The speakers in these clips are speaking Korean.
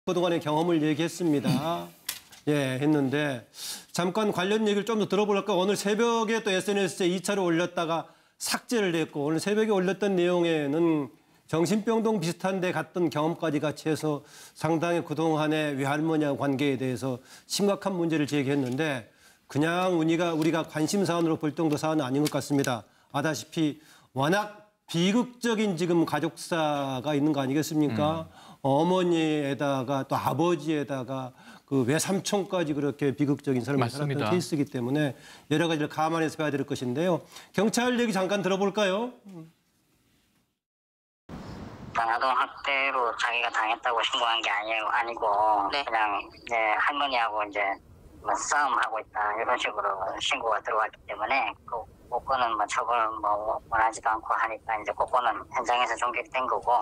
그동안의 경험을 얘기했습니다. 예, 했는데 잠깐 관련 얘기를 좀 더 들어볼까. 오늘 새벽에 또 SNS에 2차로 올렸다가 삭제를 했고 오늘 새벽에 올렸던 내용에는 정신병동 비슷한 데 갔던 경험까지 같이 해서 상당히 그동안의 외할머니와 관계에 대해서 심각한 문제를 제기했는데 그냥 우리가 관심 사안으로 볼 정도 사안은 아닌 것 같습니다. 아다시피 워낙 비극적인 지금 가족사가 있는 거 아니겠습니까? 어머니에다가 또 아버지에다가 그 외삼촌까지 그렇게 비극적인 삶을 살았던 케이스이기 때문에 여러 가지를 감안해서 봐야 될 것인데요. 경찰 얘기 잠깐 들어볼까요? 아동 학대로 자기가 당했다고 신고한 게 아니고 네. 그냥 이제 할머니하고 이제 뭐 싸움하고 있다 이런 식으로 신고가 들어왔기 때문에 그거는 뭐 처벌을 뭐 원하지도 않고 하니까 이제 그거는 현장에서 종결된 거고.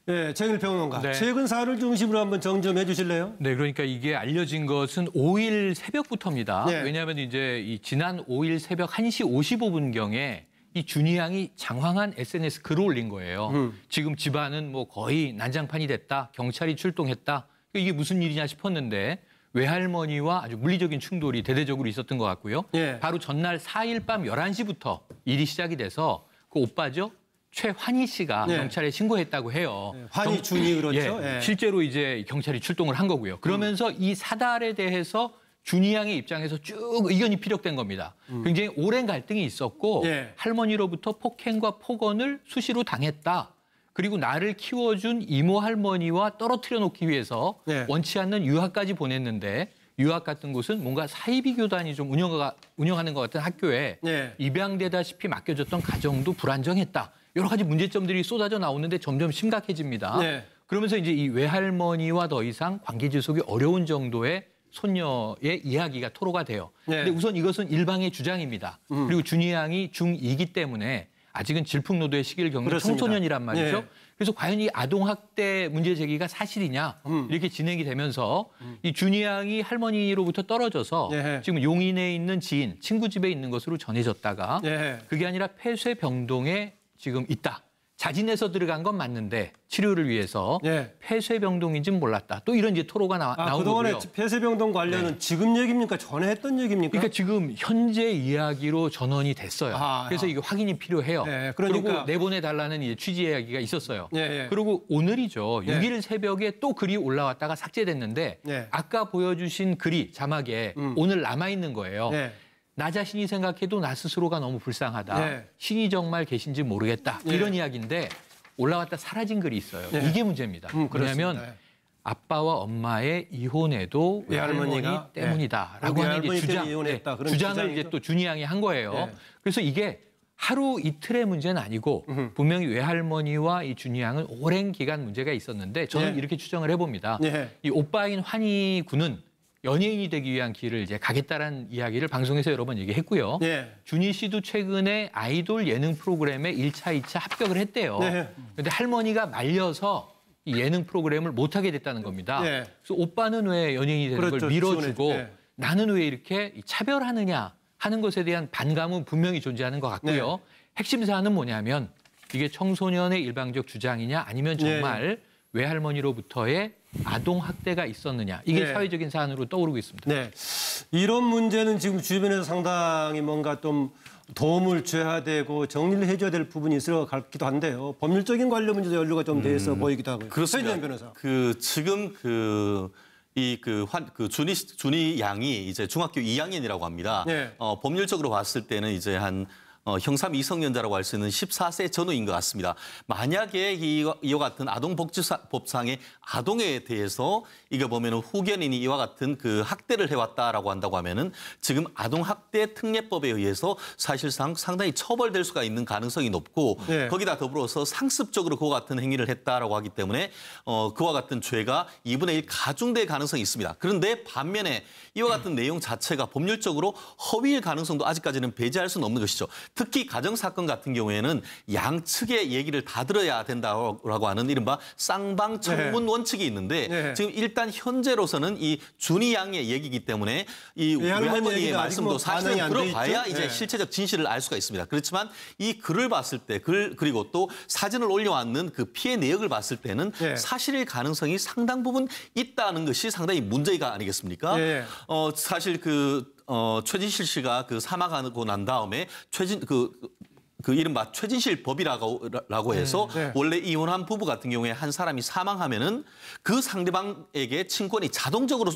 네, 최일 평론가. 네. 최근 사안을 중심으로 한번 정점해 주실래요? 네, 그러니까 이게 알려진 것은 5일 새벽부터입니다. 네. 왜냐하면 이제 이 지난 5일 새벽 1시 55분경에 이 준이 양이 장황한 SNS 글을 올린 거예요. 지금 집안은 뭐 거의 난장판이 됐다. 경찰이 출동했다. 이게 무슨 일이냐 싶었는데 외할머니와 아주 물리적인 충돌이 대대적으로 있었던 것 같고요. 예. 바로 전날 4일 밤 11시부터 일이 시작이 돼서 그 오빠죠. 최환희 씨가 네. 경찰에 신고했다고 해요. 네, 환희 준이 그렇죠. 예, 예. 실제로 이제 경찰이 출동을 한 거고요. 그러면서 이 사달에 대해서 준이 양의 입장에서 쭉 의견이 피력된 겁니다. 굉장히 오랜 갈등이 있었고 예. 할머니로부터 폭행과 폭언을 수시로 당했다. 그리고 나를 키워준 이모 할머니와 떨어뜨려 놓기 위해서 예. 원치 않는 유학까지 보냈는데 유학 같은 곳은 뭔가 사이비 교단이 좀 운영하는 것 같은 학교에 예. 입양되다시피 맡겨졌던 가정도 불안정했다. 여러 가지 문제점들이 쏟아져 나오는데 점점 심각해집니다. 네. 그러면서 이제 이 외할머니와 더 이상 관계 지속이 어려운 정도의 손녀의 이야기가 토로가 돼요. 네. 근데 우선 이것은 일방의 주장입니다. 그리고 준이 양이 중2이기 때문에 아직은 질풍노도의 시기를 겪는 그렇습니다. 청소년이란 말이죠. 네. 그래서 과연 이 아동학대 문제 제기가 사실이냐 이렇게 진행이 되면서 이 준이 양이 할머니로부터 떨어져서 네. 지금 용인에 있는 지인, 친구 집에 있는 것으로 전해졌다가 네. 그게 아니라 폐쇄병동에 지금 있다. 자진해서 들어간 건 맞는데 치료를 위해서 네. 폐쇄병동인지는 몰랐다. 또 이런 이제 토로가 나온 그동안에 거고요. 폐쇄병동 관련은 네. 지금 얘기입니까? 전에 했던 얘기입니까? 그러니까 지금 현재 이야기로 전원이 됐어요. 그래서 이게 확인이 필요해요. 네, 그리고 그러니까. 내보내달라는 이제 취지 이야기가 있었어요. 네. 그리고 오늘이죠. 네. 6일 새벽에 또 글이 올라왔다가 삭제됐는데 네. 아까 보여주신 글이 자막에 오늘 남아있는 거예요. 네. 나 자신이 생각해도 나 스스로가 너무 불쌍하다. 네. 신이 정말 계신지 모르겠다. 네. 이런 이야기인데 올라왔다 사라진 글이 있어요. 네. 이게 문제입니다. 왜냐하면 그렇습니다. 아빠와 엄마의 이혼에도 외할머니 외할머니가? 때문이다라고 네. 하는 이제 때문에 이혼했다. 그런 주장을 주장이죠. 이제 또 준이 양이 한 거예요. 네. 그래서 이게 하루 이틀의 문제는 아니고 분명히 외할머니와 이 준이 양은 오랜 기간 문제가 있었는데 저는 네. 이렇게 추정을 해봅니다. 네. 이 오빠인 환희 군은 연예인이 되기 위한 길을 이제 가겠다라는 이야기를 방송에서 여러 번 얘기했고요. 네. 준희 씨도 최근에 아이돌 예능 프로그램에 1차, 2차 합격을 했대요. 네. 그런데 할머니가 말려서 이 예능 프로그램을 못하게 됐다는 겁니다. 네. 그래서 오빠는 왜 연예인이 되는 그렇죠. 걸 밀어주고 네. 나는 왜 이렇게 차별하느냐 하는 것에 대한 반감은 분명히 존재하는 것 같고요. 네. 핵심 사안은 뭐냐면 이게 청소년의 일방적 주장이냐 아니면 정말 외할머니로부터의 아동 학대가 있었느냐. 이게 네. 사회적인 사안으로 떠오르고 있습니다. 네. 이런 문제는 지금 주변에서 상당히 뭔가 좀 도움을 줘야 되고 정리를 해줘야 될 부분이 있을 것 같기도 한데요. 법률적인 관련 문제도 연루가 좀 돼 있어 보이기도 하고요. 그렇습니다. 최진영 변호사. 지금 준이 양이 이제 중학교 2학년이라고 합니다. 네. 법률적으로 봤을 때는 이제 형사 미성년자라고 할 수 있는 14세 전후인 것 같습니다. 만약에 이와 같은 아동복지법상의 아동에 대해서 이거 보면은 후견인이 이와 같은 그 학대를 해왔다라고 한다고 하면은 지금 아동학대 특례법에 의해서 사실상 상당히 처벌될 수가 있는 가능성이 높고 네. 거기다 더불어서 상습적으로 그와 같은 행위를 했다라고 하기 때문에 그와 같은 죄가 2분의 1 가중될 가능성이 있습니다. 그런데 반면에 이와 같은 내용 자체가 법률적으로 허위일 가능성도 아직까지는 배제할 수는 없는 것이죠. 특히 가정 사건 같은 경우에는 양측의 얘기를 다 들어야 된다라고 하는 이른바 쌍방청문 원칙이 있는데 지금 일단 현재로서는 이 준이 양의 얘기이기 때문에 이 외할머니의 말씀도 사실은 들어봐야 이제 실체적 진실을 알 수가 있습니다. 그렇지만 이 글을 봤을 때 그리고 또 사진을 올려왔는 그 피해 내역을 봤을 때는 사실일 가능성이 상당 부분 있다는 것이 상당히 문제가 아니겠습니까? 사실 최진실 씨가 사망하고 난 다음에 이른바 최진실 법이라고 해서 원래 이혼한 부부 같은 경우에 한 사람이 사망하면은 그 상대방에게 친권이 자동적으로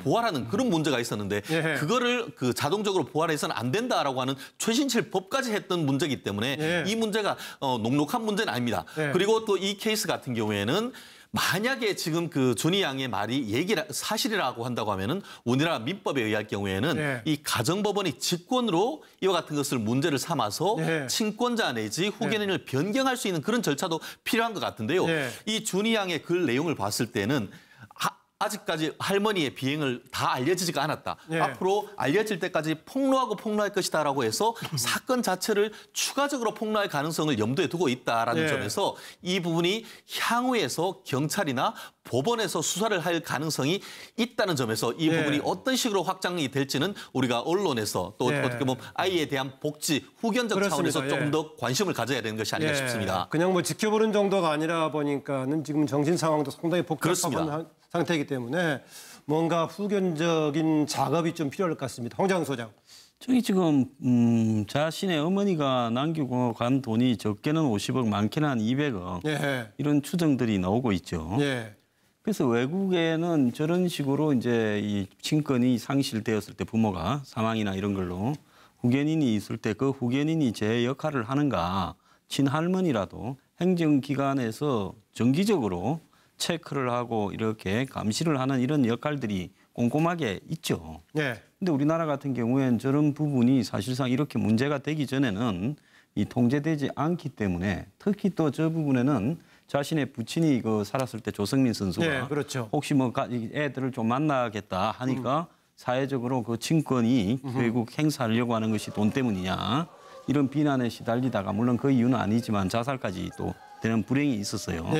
보활하는 그런 문제가 있었는데 그거를 자동적으로 보활해서는 안 된다라고 하는 최진실 법까지 했던 문제이기 때문에 이 문제가 녹록한 문제는 아닙니다. 그리고 또 이 케이스 같은 경우에는 만약에 지금 준이 양의 말이 사실이라고 한다고 하면은 우리나라 민법에 의할 경우에는 이 가정법원이 직권으로 이와 같은 것을 문제를 삼아서 친권자 내지 후견인을 변경할 수 있는 그런 절차도 필요한 것 같은데요. 이 준이 양의 글 내용을 봤을 때는 아직까지 할머니의 비행을 다 알려지지가 않았다. 앞으로 알려질 때까지 폭로할 것이다라고 해서 사건 자체를 추가적으로 폭로할 가능성을 염두에 두고 있다라는 점에서 이 부분이 향후에서 경찰이나 법원에서 수사를 할 가능성이 있다는 점에서 이 부분이 어떤 식으로 확장이 될지는 우리가 언론에서 또 어떻게 보면 아이에 대한 복지, 후견적 차원에서 조금 더 관심을 가져야 되는 것이 아닌가 싶습니다. 그냥 지켜보는 정도가 아니라 보니까는 지금 정신 상황도 상당히 복잡한 상태이기 때문에 뭔가 후견적인 작업이 좀 필요할 것 같습니다. 홍장 소장. 저기 지금 자신의 어머니가 남기고 간 돈이 적게는 50억, 많게는 한 200억 이런 추정들이 나오고 있죠. 그래서 외국에는 저런 식으로 이제 이 친권이 상실되었을 때 부모가 사망이나 이런 걸로 후견인이 있을 때 그 후견인이 제 역할을 하는가, 친할머니라도 행정기관에서 정기적으로 체크를 하고 이렇게 감시를 하는 이런 역할들이 꼼꼼하게 있죠. 근데 우리나라 같은 경우에는 저런 부분이 사실상 이렇게 문제가 되기 전에는 이 통제되지 않기 때문에 특히 또 저 부분에는 자신의 부친이 살았을 때 조성민 선수가 혹시 애들을 좀 만나겠다 하니까 사회적으로 그 친권이 결국 행사하려고 하는 것이 돈 때문이냐 이런 비난에 시달리다가 물론 그 이유는 아니지만 자살까지 또 되는 불행이 있었어요.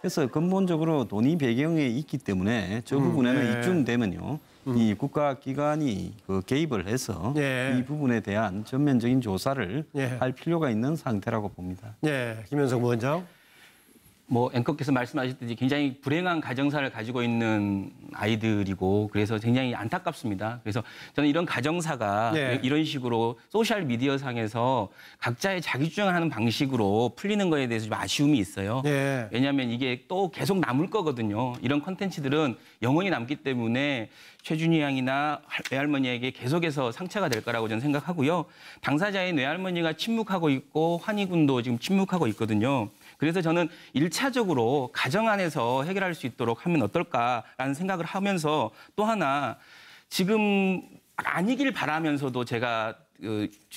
그래서 근본적으로 돈이 배경에 있기 때문에 저 부분에는 이쯤 되면요. 이 국가기관이 개입을 해서 이 부분에 대한 전면적인 조사를 할 필요가 있는 상태라고 봅니다. 김현석 부원장. 앵커께서 말씀하셨듯이 굉장히 불행한 가정사를 가지고 있는 아이들이고 그래서 굉장히 안타깝습니다. 그래서 저는 이런 가정사가 이런 식으로 소셜 미디어 상에서 각자의 자기 주장을 하는 방식으로 풀리는 거에 대해서 좀 아쉬움이 있어요. 왜냐하면 이게 또 계속 남을 거거든요. 이런 콘텐츠들은 영원히 남기 때문에 최준희 양이나 외할머니에게 계속해서 상처가 될 거라고 저는 생각하고요. 당사자인 외할머니가 침묵하고 있고 환희군도 지금 침묵하고 있거든요. 그래서 저는 1차적으로 가정 안에서 해결할 수 있도록 하면 어떨까라는 생각을 하면서 또 하나 지금 아니길 바라면서도 제가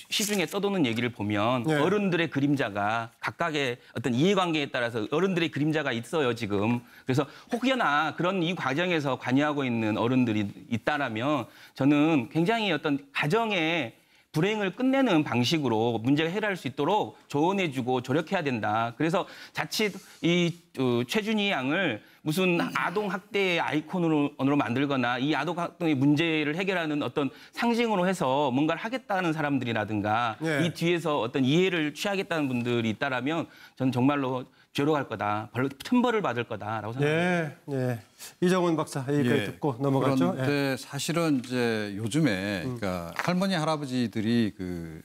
시중에 떠도는 얘기를 보면 어른들의 그림자가 각각의 어떤 이해관계에 따라서 어른들의 그림자가 있어요, 지금. 그래서 혹여나 그런 이 과정에서 관여하고 있는 어른들이 있다라면 저는 굉장히 어떤 가정의 불행을 끝내는 방식으로 문제가 해결할 수 있도록 조언해주고 조력해야 된다. 그래서 자칫 이 최준희 양을 무슨 아동 학대의 아이콘으로 만들거나 이 아동 학대의 문제를 해결하는 어떤 상징으로 해서 뭔가를 하겠다는 사람들이라든가 이 뒤에서 어떤 이해를 취하겠다는 분들이 있다라면 저는 정말로 죄로 갈 거다. 천벌을 받을 거다라고 생각합니다. 이정훈 박사 얘기까지 듣고 넘어갔죠. 그런데 사실은 이제 요즘에 그러니까 할머니 할아버지들이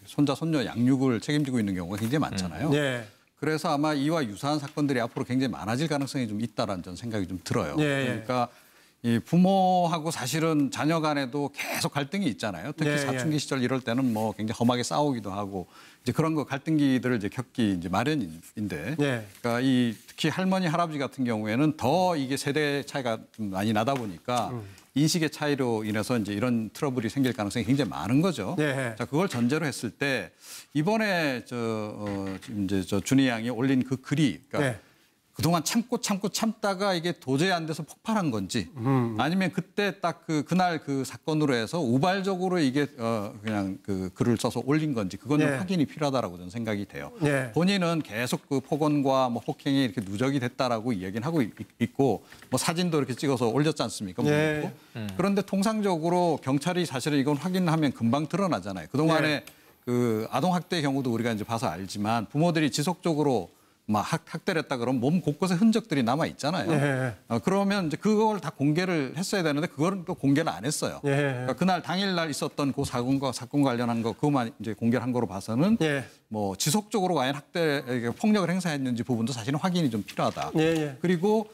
손자 손녀 양육을 책임지고 있는 경우가 굉장히 많잖아요. 그래서 아마 이와 유사한 사건들이 앞으로 굉장히 많아질 가능성이 좀 있다라는 저는 생각이 좀 들어요. 그러니까 이 부모하고 사실은 자녀 간에도 계속 갈등이 있잖아요. 특히 사춘기 시절 이럴 때는 굉장히 험하게 싸우기도 하고 이제 그런 갈등기들을 이제 겪기 이제 마련인데, 그러니까 특히 할머니 할아버지 같은 경우에는 더 이게 세대 차이가 좀 많이 나다 보니까 인식의 차이로 인해서 이제 이런 트러블이 생길 가능성이 굉장히 많은 거죠. 자, 그걸 전제로 했을 때 이번에 지금 이제 준희 양이 올린 그 글이, 그러니까 그동안 참다가 이게 도저히 안 돼서 폭발한 건지 아니면 그때 딱 그날 그 사건으로 해서 우발적으로 이게 그냥 그 글을 써서 올린 건지 그건 좀 확인이 필요하다라고 저는 생각이 돼요. 본인은 계속 그 폭언과 뭐 폭행이 이렇게 누적이 됐다라고 이야기는 하고 있고 뭐 사진도 이렇게 찍어서 올렸지 않습니까? 그런데 통상적으로 경찰이 사실은 이건 확인하면 금방 드러나잖아요. 그동안에 그 아동학대의 경우도 우리가 이제 봐서 알지만 부모들이 지속적으로 막 학대를 했다 그러면 몸 곳곳에 흔적들이 남아 있잖아요. 그러면 이제 그걸 다 공개를 했어야 되는데 그거는 또 공개를 안 했어요. 그러니까 그날 당일날 있었던 그 사건 관련한 거 그것만 이제 공개를 한 거로 봐서는 뭐 지속적으로 과연 폭력을 행사했는지 부분도 사실은 확인이 좀 필요하다. 그리고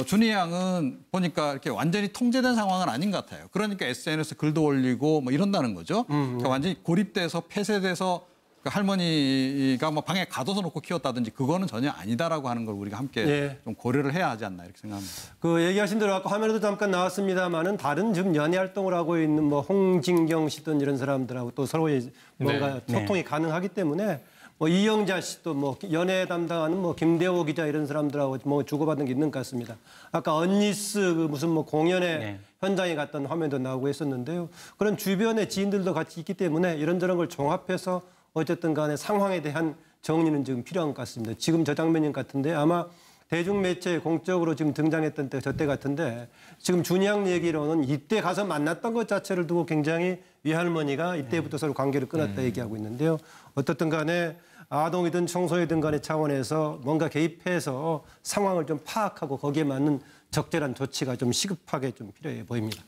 준희 양은 보니까 이렇게 완전히 통제된 상황은 아닌 것 같아요. 그러니까 SNS 글도 올리고 뭐 이런다는 거죠. 그러니까 완전히 고립돼서 폐쇄돼서 그 할머니가 뭐 방에 가둬서 놓고 키웠다든지 그거는 전혀 아니다라고 하는 걸 우리가 함께 좀 고려를 해야 하지 않나 이렇게 생각합니다. 그 얘기하신 대로 아까 화면에도 잠깐 나왔습니다만은 다른 지금 연예 활동을 하고 있는 뭐 홍진경 씨든 이런 사람들하고 또 서로 뭔가 소통이 가능하기 때문에 뭐 이영자 씨도 뭐 연예 담당하는 뭐 김대호 기자 이런 사람들하고 뭐 주고받은 게 있는 것 같습니다. 아까 언니스 그 무슨 뭐 공연에 현장에 갔던 화면도 나오고 했었는데요. 그런 주변의 지인들도 같이 있기 때문에 이런저런 걸 종합해서 어쨌든 간에 상황에 대한 정리는 지금 필요한 것 같습니다. 지금 저 장면인 같은데 아마 대중매체에 공적으로 지금 등장했던 때 저때 같은데 지금 준양 얘기로는 이때 가서 만났던 것 자체를 두고 굉장히 외할머니가 이때부터 서로 관계를 끊었다 얘기하고 있는데요. 어떻든 간에 아동이든 청소이든 간의 차원에서 뭔가 개입해서 상황을 좀 파악하고 거기에 맞는 적절한 조치가 좀 시급하게 좀 필요해 보입니다.